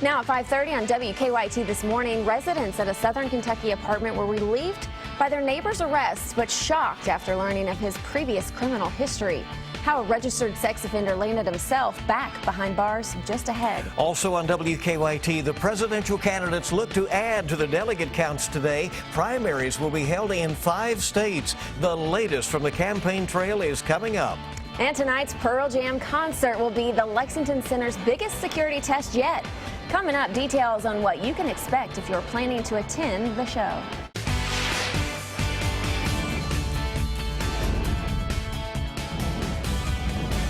Now at 5:30 on WKYT this morning, residents at a Southern Kentucky apartment were relieved by their neighbor's arrest, but shocked after learning of his previous criminal history. How a registered sex offender landed himself back behind bars just ahead. Also on WKYT, the presidential candidates look to add to the delegate counts today. Primaries will be held in 5 states. The latest from the campaign trail is coming up. And tonight's Pearl Jam concert will be the Lexington Center's biggest security test yet. Coming up, details on what you can expect if you're planning to attend the show.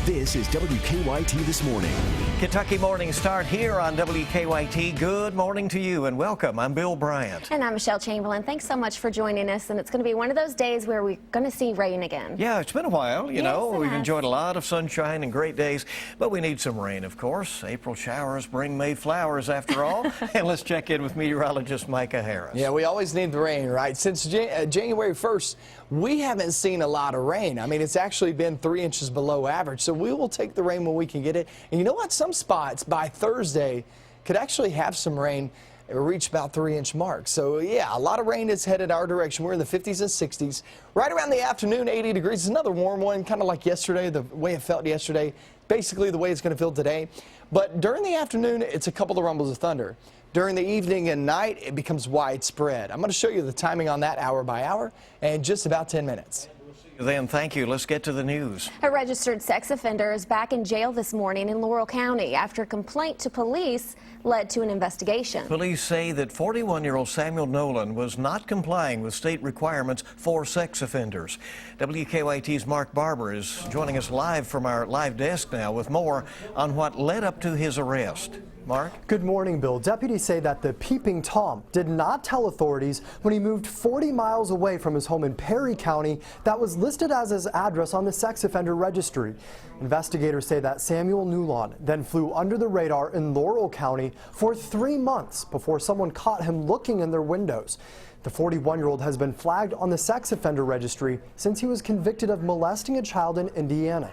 This is WKYT This Morning. Kentucky Morning Start here on WKYT. Good morning to you and welcome. I'm Bill Bryant. And I'm Michelle Chamberlain. Thanks so much for joining us. And it's going to be one of those days where we're going to see rain again. Yeah, it's been a while. You know, we've has. enjoyed a lot of sunshine and great days, but we need some rain, of course. April showers bring May flowers after all. And let's check in with meteorologist Micah Harris. Yeah, we always need the rain, right? Since January 1st, we haven't seen a lot of rain. I mean, it's actually been 3 inches below average. So we will take the rain when we can get it. And you know what? Some spots by Thursday could actually have some rain reach about 3-inch mark. So yeah, a lot of rain is headed our direction. We're in the 50s and 60s. Right around the afternoon, 80 degrees. It's another warm one, kind of like yesterday, the way it felt yesterday. Basically the way it's going to feel today. But during the afternoon, it's a couple of rumbles of thunder. During the evening and night, it becomes widespread. I'm going to show you the timing on that hour by hour in just about 10 minutes. Then thank you. Let's get to the news. A registered sex offender is back in jail this morning in Laurel County after a complaint to police led to an investigation. Police say that 41-year-old Samuel Nolan was not complying with state requirements for sex offenders. WKYT's Mark Barber is joining us live from our live desk now with more on what led up to his arrest. Mark? Good morning, Bill. Deputies say that the Peeping Tom did not tell authorities when he moved 40 miles away from his home in Perry County that was listed as his address on the sex offender registry. Investigators say that Samuel Nolan then flew under the radar in Laurel County for 3 months before someone caught him looking in their windows. The 41-year-old has been flagged on the sex offender registry since he was convicted of molesting a child in Indiana.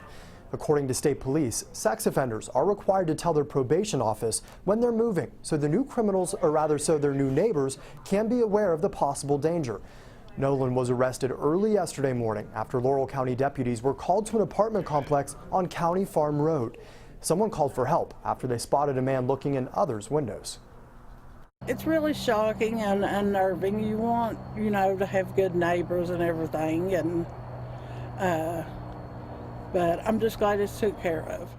According to state police, sex offenders are required to tell their probation office when they're moving, so the new criminals, or rather so their new neighbors, can be aware of the possible danger. Nolan was arrested early yesterday morning after Laurel County deputies were called to an apartment complex on County Farm Road. Someone called for help after they spotted a man looking in others' windows. It's really shocking and unnerving. You want, to have good neighbors and everything, and but I'm just glad it's took care of.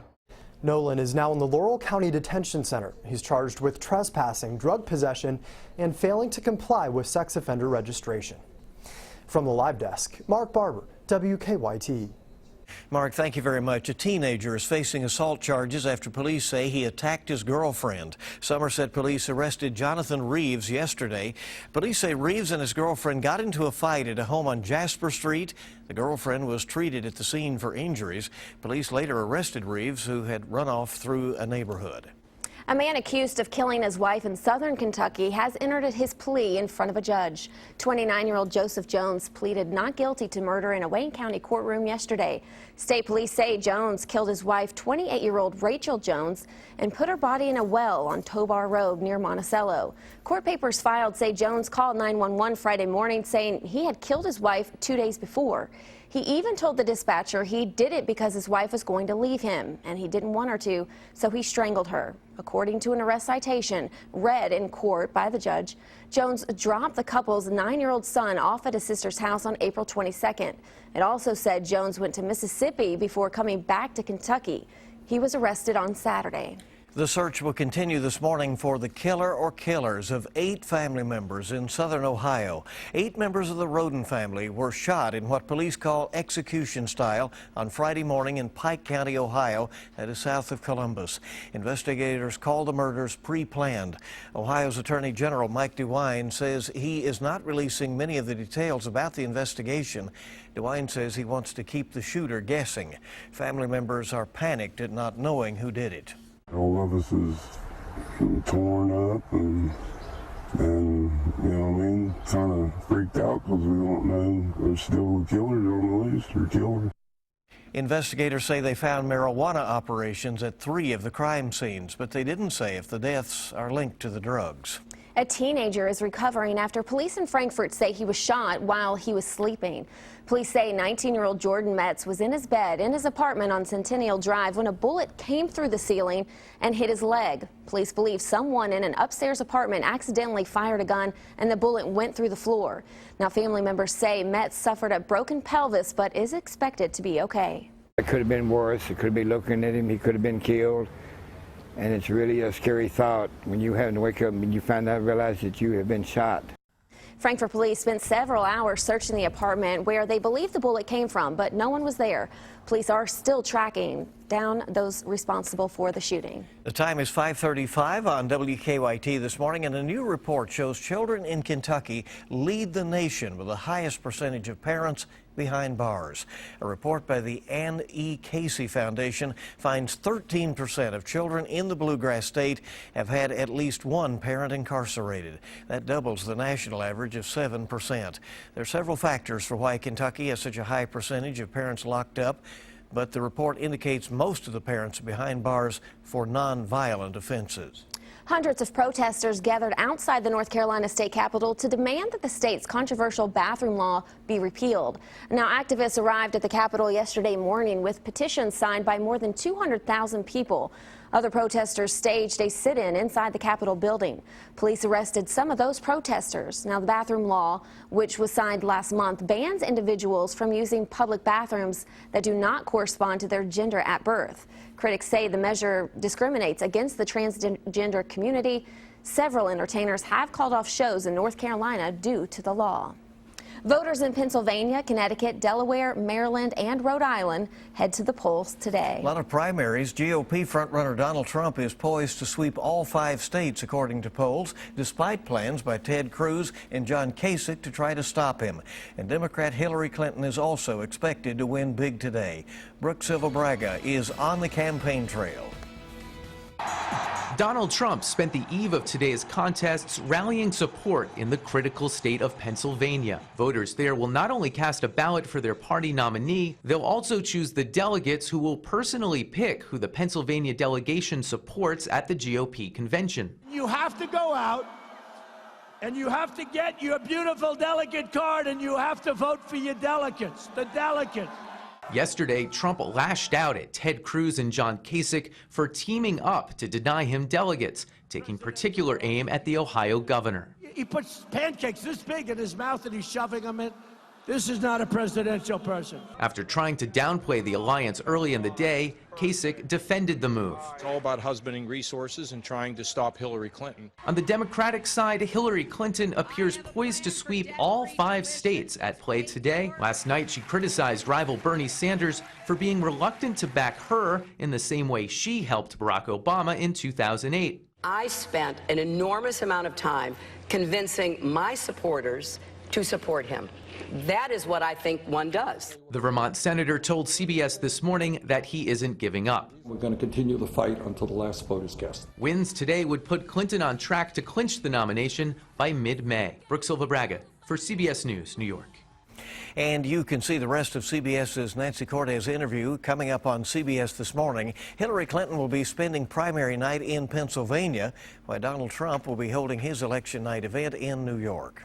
Nolan is now in the Laurel County Detention Center. He's charged with trespassing, drug possession, and failing to comply with sex offender registration. From the live desk, Mark Barber, WKYT. Mark, thank you very much. A teenager is facing assault charges after police say he attacked his girlfriend. Somerset police arrested Jonathan Reeves yesterday. Police say Reeves and his girlfriend got into a fight at a home on Jasper Street. The girlfriend was treated at the scene for injuries. Police later arrested Reeves, who had run off through a neighborhood. A man accused of killing his wife in southern Kentucky has entered his plea in front of a judge. 29-year-old Joseph Jones pleaded not guilty to murder in a Wayne County courtroom yesterday. State police say Jones killed his wife, 28-year-old Rachel Jones, and put her body in a well on Tobar Road near Monticello. Court papers filed say Jones called 911 Friday morning saying he had killed his wife 2 days before. He even told the dispatcher he did it because his wife was going to leave him and he didn't want her to, so he strangled her. According to an arrest citation read in court by the judge, Jones dropped the couple's 9-year-old son off at his sister's house on April 22nd. It also said Jones went to Mississippi before coming back to Kentucky. He was arrested on Saturday. The search will continue this morning for the killer or killers of 8 family members in southern Ohio. 8 members of the Roden family were shot in what police call execution style on Friday morning in Pike County, Ohio, that is south of Columbus. Investigators call the murders pre-planned. Ohio's Attorney General Mike DeWine says he is not releasing many of the details about the investigation. DeWine says he wants to keep the shooter guessing. Family members are panicked at not knowing who did it. All of us is torn up and you know what I mean, kind of freaked out because we don't know there's still killers on the loose or killers. Investigators say they found marijuana operations at 3 of the crime scenes, but they didn't say if the deaths are linked to the drugs. A teenager is recovering after police in Frankfort say he was shot while he was sleeping. Police say 19-year-old Jordan Metz was in his bed in his apartment on Centennial Drive when a bullet came through the ceiling and hit his leg. Police believe someone in an upstairs apartment accidentally fired a gun and the bullet went through the floor. Now, family members say Metz suffered a broken pelvis but is expected to be okay. It could have been worse. It could be looking at him. He could have been killed. And it's really a scary thought when you have to wake up and you find out, realize that you have been shot. Frankfort police spent several hours searching the apartment where they believe the bullet came from, but no one was there. Police are still tracking down those responsible for the shooting. The time is 5:35 on WKYT this morning, and a new report shows children in Kentucky lead the nation with the highest percentage of parents behind bars. A report by the Ann E. Casey Foundation finds 13% of children in the Bluegrass State have had at least one parent incarcerated. That doubles the national average of 7%. There are several factors for why Kentucky has such a high percentage of parents locked up, but the report indicates most of the parents are behind bars for non-violent offenses. Hundreds of protesters gathered outside the North Carolina state capitol to demand that the state's controversial bathroom law be repealed. Now, activists arrived at the Capitol yesterday morning with petitions signed by more than 200,000 people. Other protesters staged a sit-in inside the Capitol building. Police arrested some of those protesters. Now, the bathroom law, which was signed last month, bans individuals from using public bathrooms that do not correspond to their gender at birth. Critics say the measure discriminates against the transgender community. Several entertainers have called off shows in North Carolina due to the law. Voters in Pennsylvania, Connecticut, Delaware, Maryland, and Rhode Island head to the polls today. A lot of primaries. GOP frontrunner Donald Trump is poised to sweep all 5 states, according to polls, despite plans by Ted Cruz and John Kasich to try to stop him. And Democrat Hillary Clinton is also expected to win big today. Brooke Silva-Braga is on the campaign trail. Donald Trump spent the eve of today's contests rallying support in the critical state of Pennsylvania. Voters there will not only cast a ballot for their party nominee, they'll also choose the delegates who will personally pick who the Pennsylvania delegation supports at the GOP convention. You have to go out and you have to get your beautiful delegate card and you have to vote for your delegates, the delegates. Yesterday, Trump lashed out at Ted Cruz and John Kasich for teaming up to deny him delegates, taking particular aim at the Ohio governor. He puts pancakes this big in his mouth and he's shoving them in. This is not a presidential person. After trying to downplay the alliance early in the day, Kasich defended the move. It's all about husbanding resources and trying to stop Hillary Clinton. On the Democratic side, Hillary Clinton appears poised to sweep all 5 states at play today. Last night, she criticized rival Bernie Sanders for being reluctant to back her in the same way she helped Barack Obama in 2008. I spent an enormous amount of time convincing my supporters to support him. That is what I think one does. The Vermont senator told CBS this morning that he isn't giving up. We're going to continue the fight until the last vote is cast. Wins today would put Clinton on track to clinch the nomination by mid-May. Brooke Silva-Braga for CBS News, New York. And you can see the rest of CBS's Nancy Cortez interview coming up on CBS this morning. Hillary Clinton will be spending primary night in Pennsylvania, while Donald Trump will be holding his election night event in New York.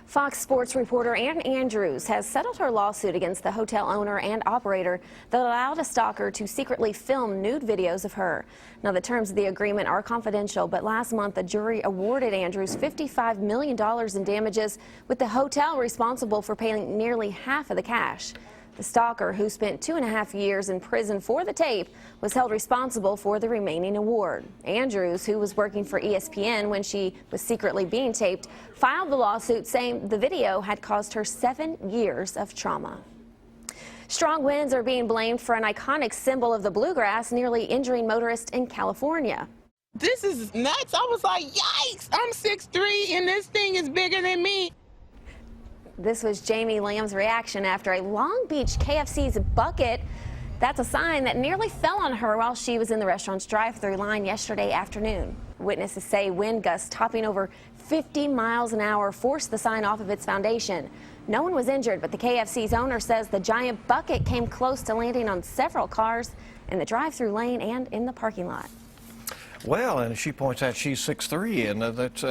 Fox Sports reporter Ann Andrews has settled her lawsuit against the hotel owner and operator that allowed a stalker to secretly film nude videos of her. Now, the terms of the agreement are confidential, but last month a jury awarded Andrews $55 million in damages, with the hotel responsible for paying nearly half of the cash. The stalker, who spent 2.5 years in prison for the tape, was held responsible for the remaining award. Andrews, who was working for ESPN when she was secretly being taped, filed the lawsuit saying the video had caused her 7 years of trauma. Strong winds are being blamed for an iconic symbol of the bluegrass nearly injuring motorists in California. This is nuts. I was like, yikes, I'm 6'3" and this thing is bigger than me. This was Jamie Lamb's reaction after a Long Beach KFC's bucket. That's a sign that nearly fell on her while she was in the restaurant's drive-thru line yesterday afternoon. Witnesses say wind gusts topping over 50 miles an hour forced the sign off of its foundation. No one was injured, but the KFC's owner says the giant bucket came close to landing on several cars in the drive-through lane and in the parking lot. Well, and she points out she's 6'3", and that's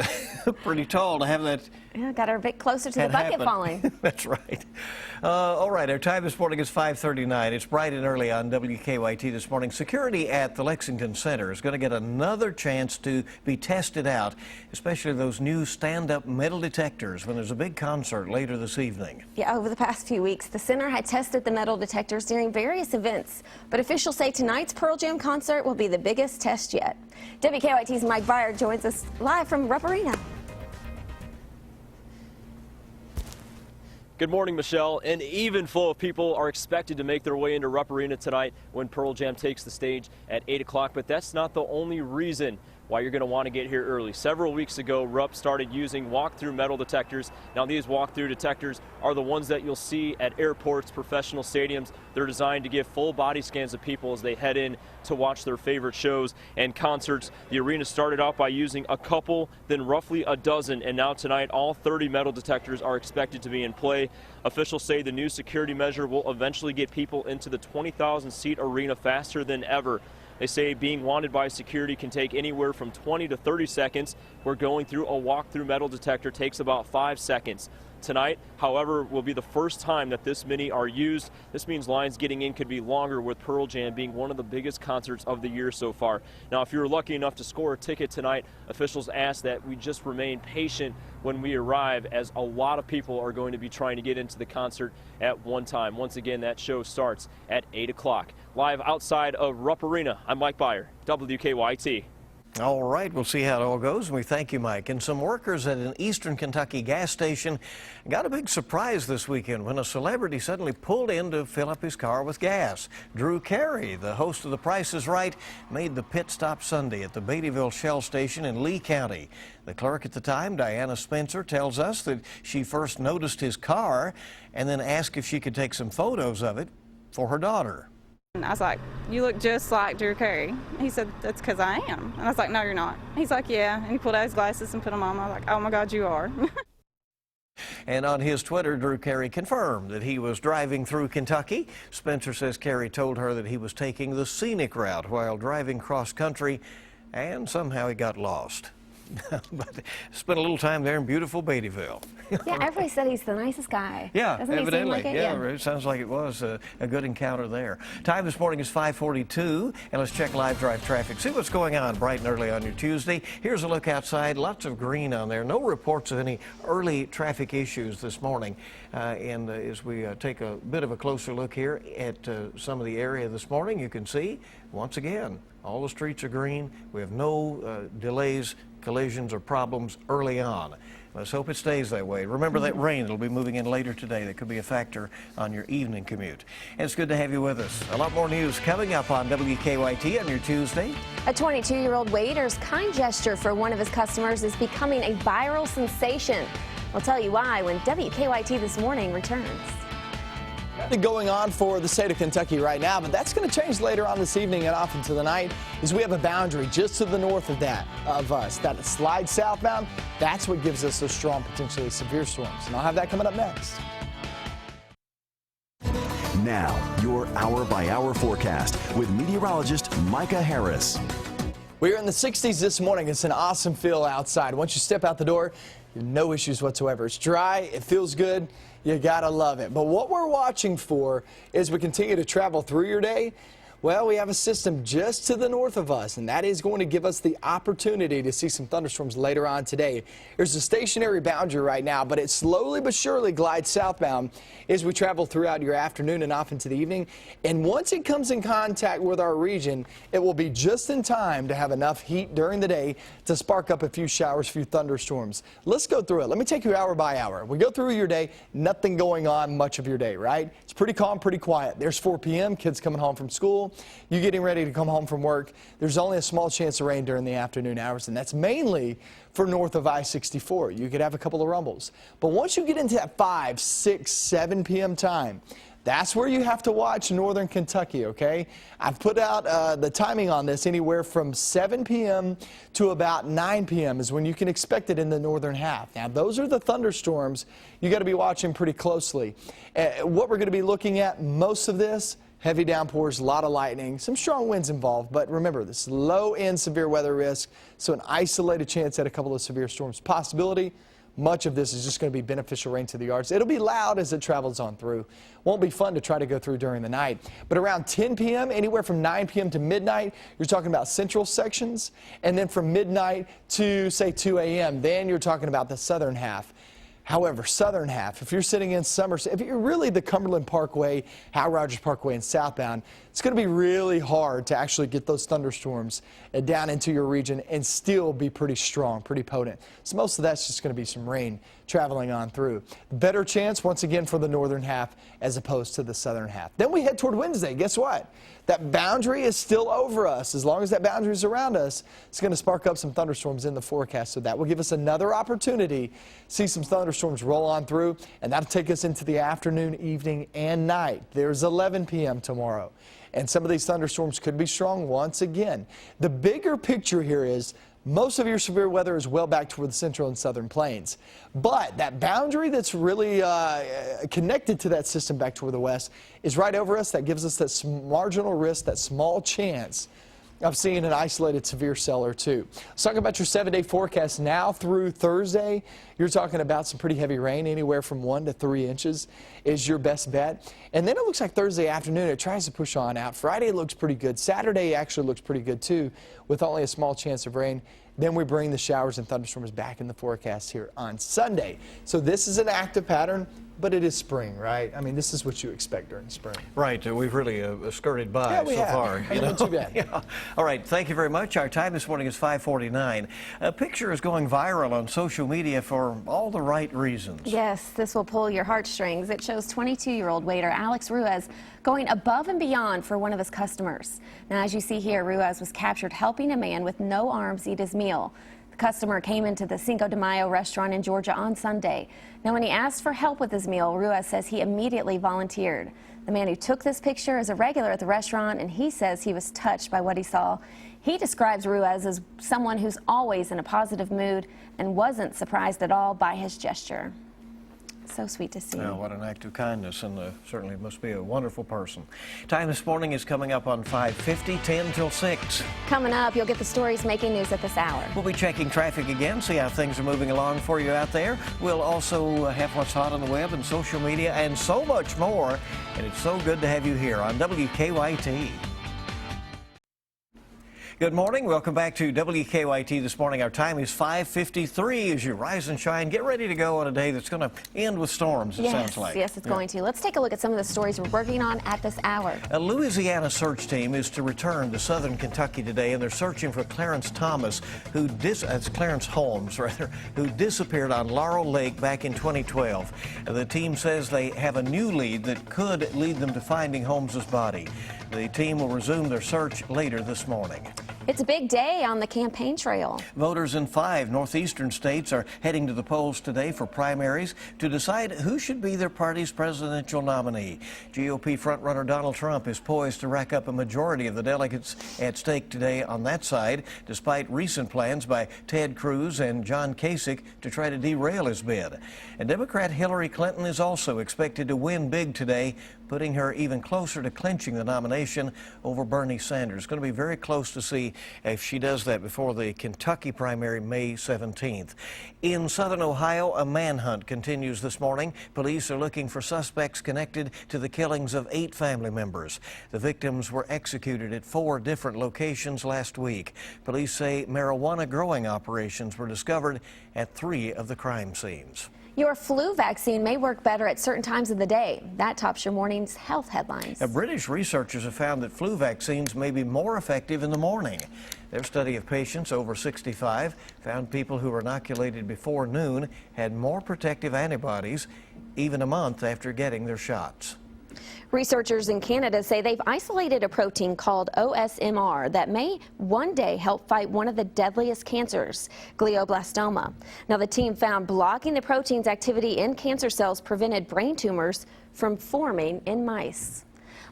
pretty tall to have that. Yeah, got her a bit closer to the bucket happen. falling. That's right. All right, our time this morning is 5:39. It's bright and early on WKYT this morning. Security at the Lexington Center is going to get another chance to be tested out, especially those new stand-up metal detectors when there's a big concert later this evening. Yeah, over the past few weeks, the center had tested the metal detectors during various events, but officials say tonight's Pearl Jam concert will be the biggest test yet. WKYT's Mike Byer joins us live from Rupp Arena. Good morning, Michelle. An even flow of people are expected to make their way into Rupp Arena tonight when Pearl Jam takes the stage at 8 o'clock, but that's not the only reason why you're going to want to get here early. Several weeks ago, Rupp started using walk-through metal detectors. Now, these walk-through detectors are the ones that you'll see at airports, professional stadiums. They're designed to give full body scans of people as they head in to watch their favorite shows and concerts. The arena started out by using a couple, then roughly a dozen, and now tonight all 30 metal detectors are expected to be in play. Officials say the new security measure will eventually get people into the 20,000-seat arena faster than ever. They say being wanted by security can take anywhere from 20 to 30 seconds, where going through a walk-through metal detector takes about 5 seconds. Tonight, however, will be the first time that this many are used. This means lines getting in could be longer, with Pearl Jam being one of the biggest concerts of the year so far. Now, if you were lucky enough to score a ticket tonight, officials ask that we just remain patient when we arrive, as a lot of people are going to be trying to get into the concert at one time. Once again, that show starts at 8 o'clock. Live outside of Rupp Arena, I'm Mike Byer, WKYT. All right, we'll see how it all goes, and we thank you, Mike. And some workers at an Eastern Kentucky gas station got a big surprise this weekend when a celebrity suddenly pulled in to fill up his car with gas. Drew Carey, the host of The Price is Right, made the pit stop Sunday at the Beattyville Shell Station in Lee County. The clerk at the time, Diana Spencer, tells us that she first noticed his car and then asked if she could take some photos of it for her daughter. And I was like, "You look just like Drew Carey." He said, "That's because I am." And I was like, "No, you're not." He's like, "Yeah." And he pulled out his glasses and put them on. I was like, "Oh my God, you are." And on his Twitter, Drew Carey confirmed that he was driving through Kentucky. Spencer says Carey told her that he was taking the scenic route while driving cross country, and somehow he got lost. But spent a little time there in beautiful Beattyville. Yeah, everybody said he's the nicest guy. Yeah, doesn't he evidently. seem like it? Yeah, it sounds like it was a good encounter there. Time this morning is 5:42, and let's check live drive traffic. See what's going on bright and early on your Tuesday. Here's a look outside. Lots of green on there. No reports of any early traffic issues this morning. And as we take a bit of a closer look here at some of the area this morning, you can see once again all the streets are green. We have no delays, collisions, or problems early on. Let's hope it stays that way. Remember that rain that'll be moving in later today. That could be a factor on your evening commute. And it's good to have you with us. A lot more news coming up on WKYT on your Tuesday. A 22-year-old waiter's kind gesture for one of his customers is becoming a viral sensation. We'll tell you why when WKYT This Morning returns. Going on for the state of Kentucky right now, but that's going to change later on this evening and off into the night, is we have a boundary just to the north of us that slides southbound. That's what gives us those strong, potentially severe storms. And I'll have that coming up next. Now, your hour-by-hour forecast with meteorologist Micah Harris. We're in the 60s this morning. It's an awesome feel outside. Once you step out the door, no issues whatsoever. It's dry. It feels good. You gotta love it. But what we're watching for as we continue to travel through your day, well, we have a system just to the north of us, and that is going to give us the opportunity to see some thunderstorms later on today. There's a stationary boundary right now, but it slowly but surely glides southbound as we travel throughout your afternoon and off into the evening. And once it comes in contact with our region, it will be just in time to have enough heat during the day to spark up a few showers, a few thunderstorms. Let's go through it. Let me take you hour by hour. We go through your day, nothing going on much of your day, right? It's pretty calm, pretty quiet. There's 4 p.m., kids coming home from school. You getting ready to come home from work. There's only a small chance of rain during the afternoon hours, and that's mainly for north of I-64. You could have a couple of rumbles. But once you get into that 5, 6, 7 p.m. time, That's where you have to watch northern Kentucky, okay? I've put out the timing on this. Anywhere from 7 p.m. to about 9 p.m. is when you can expect it in the northern half. Now, those are the thunderstorms you got to be watching pretty closely. What we're going to be looking at, most of this, heavy downpours, a lot of lightning, some strong winds involved. But remember, this is low-end severe weather risk, so an isolated chance at a couple of severe storms possibility. Much of this is just going to be beneficial rain to the yards. It'll be loud as it travels on through. Won't be fun to try to go through during the night. But around 10 p.m., anywhere from 9 p.m. to midnight, you're talking about central sections. And then from midnight to, say, 2 a.m., then you're talking about the southern half. However, southern half, if you're sitting in Somerset, if you're really the Cumberland Parkway, Hal Rogers Parkway, and southbound, it's going to be really hard to actually get those thunderstorms down into your region and still be pretty strong, pretty potent. So most of that's just going to be some rain traveling on through. Better chance, once again, for the northern half as opposed to the southern half. Then we head toward Wednesday. Guess what? That boundary is still over us. As long as that boundary is around us, it's going to spark up some thunderstorms in the forecast. So that will give us another opportunity to see some thunderstorms roll on through, and that'll take us into the afternoon, evening, and night. There's 11 p.m. tomorrow. And some of these thunderstorms could be strong once again. The bigger picture here is most of your severe weather is well back toward the central and southern plains. But that boundary that's really connected to that system back toward the west is right over us. That gives us that marginal risk, that small chance of seeing an isolated severe cell or two. Let's talk about your 7-day forecast now through Thursday. You're talking about some pretty heavy rain, anywhere from 1 to 3 inches is your best bet. And then it looks like Thursday afternoon it tries to push on out. Friday looks pretty good. Saturday actually looks pretty good too, with only a small chance of rain. Then we bring the showers and thunderstorms back in the forecast here on Sunday. So this is an active pattern, but it is spring, right? I mean, this is what you expect during spring. Right. We've really skirted by so far. Not too bad. Yeah. All right. Thank you very much. Our time this morning is 5:49. A picture is going viral on social media for all the right reasons. Yes, this will pull your heartstrings. It shows 22-year-old waiter Alex Ruiz going above and beyond for one of his customers. Now, as you see here, Ruiz was captured helping a man with no arms eat his meal. The customer came into the Cinco de Mayo restaurant in Georgia on Sunday. Now, when he asked for help with his meal, Ruiz says he immediately volunteered. The man who took this picture is a regular at the restaurant, and he says he was touched by what he saw. He describes Ruiz as someone who's always in a positive mood and wasn't surprised at all by his gesture. So sweet to see. Oh, what an act of kindness, and certainly must be a wonderful person. Time this morning is coming up on 5:50, 10 till 6. Coming up, you'll get the stories making news at this hour. We'll be checking traffic again, see how things are moving along for you out there. We'll also have what's hot on the web and social media and so much more. And it's so good to have you here on WKYT. Good morning. Welcome back to WKYT this morning. Our time is 5:53 as you rise and shine. Get ready to go on a day that's going to end with storms, it sounds like. Yes, it's going to. Let's take a look at some of the stories we're working on at this hour. A Louisiana search team is to return to southern Kentucky today, and they're searching for Clarence Thomas, that's Clarence Holmes, rather, who disappeared on Laurel Lake back in 2012. The team says they have a new lead that could lead them to finding Holmes's body. The team will resume their search later this morning. It's a big day on the campaign trail. Voters in 5 northeastern states are heading to the polls today for primaries to decide who should be their party's presidential nominee. GOP frontrunner Donald Trump is poised to rack up a majority of the delegates at stake today on that side, despite recent plans by Ted Cruz and John Kasich to try to derail his bid. And Democrat Hillary Clinton is also expected to win big today, putting her even closer to clinching the nomination over Bernie Sanders. It's going to be very close to see if she does that before the Kentucky primary May 17th. In southern Ohio, a manhunt continues this morning. Police are looking for suspects connected to the killings of 8 family members. The victims were executed at 4 different locations last week. Police say marijuana growing operations were discovered at 3 of the crime scenes. Your flu vaccine may work better at certain times of the day. That tops your morning's health headlines. British researchers have found that flu vaccines may be more effective in the morning. Their study of patients over 65 found people who were inoculated before noon had more protective antibodies even a month after getting their shots. Researchers in Canada say they've isolated a protein called OSMR that may one day help fight one of the deadliest cancers, glioblastoma. Now, the team found blocking the protein's activity in cancer cells prevented brain tumors from forming in mice.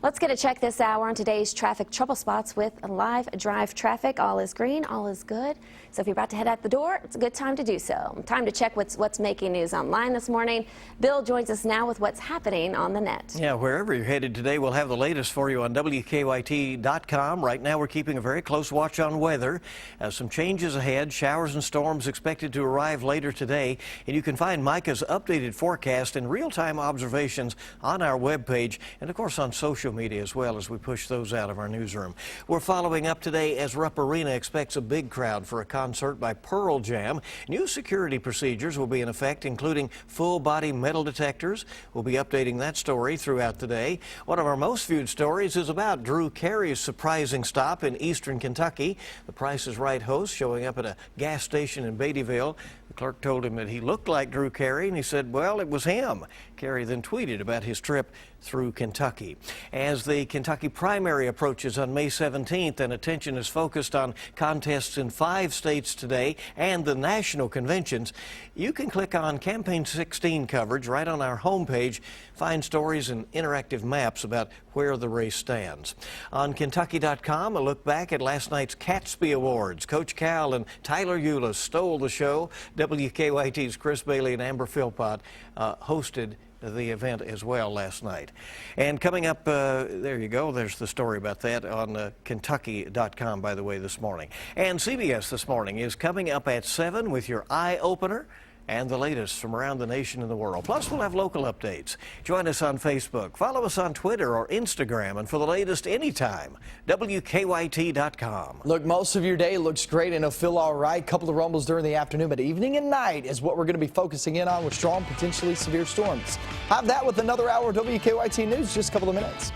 Let's get a check this hour on today's traffic trouble spots with live drive traffic. All is green, all is good. So if you're about to head out the door, it's a good time to do so. Time to check what's making news online this morning. Bill joins us now with what's happening on the net. Yeah, wherever you're headed today, we'll have the latest for you on WKYT.com. Right now, we're keeping a very close watch on weather. Some changes ahead, showers and storms expected to arrive later today. And you can find Micah's updated forecast and real-time observations on our webpage and, of course, on social media as well as we push those out of our newsroom. We're following up today as Rupp Arena expects a big crowd for a concert by Pearl Jam. New security procedures will be in effect, including full-body metal detectors. We'll be updating that story throughout the day. One of our most viewed stories is about Drew Carey's surprising stop in eastern Kentucky. The Price is Right host showing up at a gas station in Beattyville. The clerk told him that he looked like Drew Carey, and he said, well, it was him. Carey then tweeted about his trip through Kentucky. As the Kentucky primary approaches on May 17th, and attention is focused on contests in 5 states today and the national conventions, you can click on Campaign 16 coverage right on our homepage, find stories and interactive maps about where the race stands. On Kentucky.com, a look back at last night's Catspy Awards. Coach Cal and Tyler Eulis stole the show. WKYT's Chris Bailey and Amber Philpott hosted the event as well last night. And coming up, there you go, there's the story about that on Kentucky.com, by the way, this morning. And CBS This Morning is coming up at 7 with your Eye Opener and the latest from around the nation and the world. Plus, we'll have local updates. Join us on Facebook, follow us on Twitter or Instagram, and for the latest anytime, WKYT.com. Look, most of your day looks great and it'll feel all right. Couple of rumbles during the afternoon, but evening and night is what we're going to be focusing in on with strong, potentially severe storms. Have that with another hour of WKYT News, just a couple of minutes.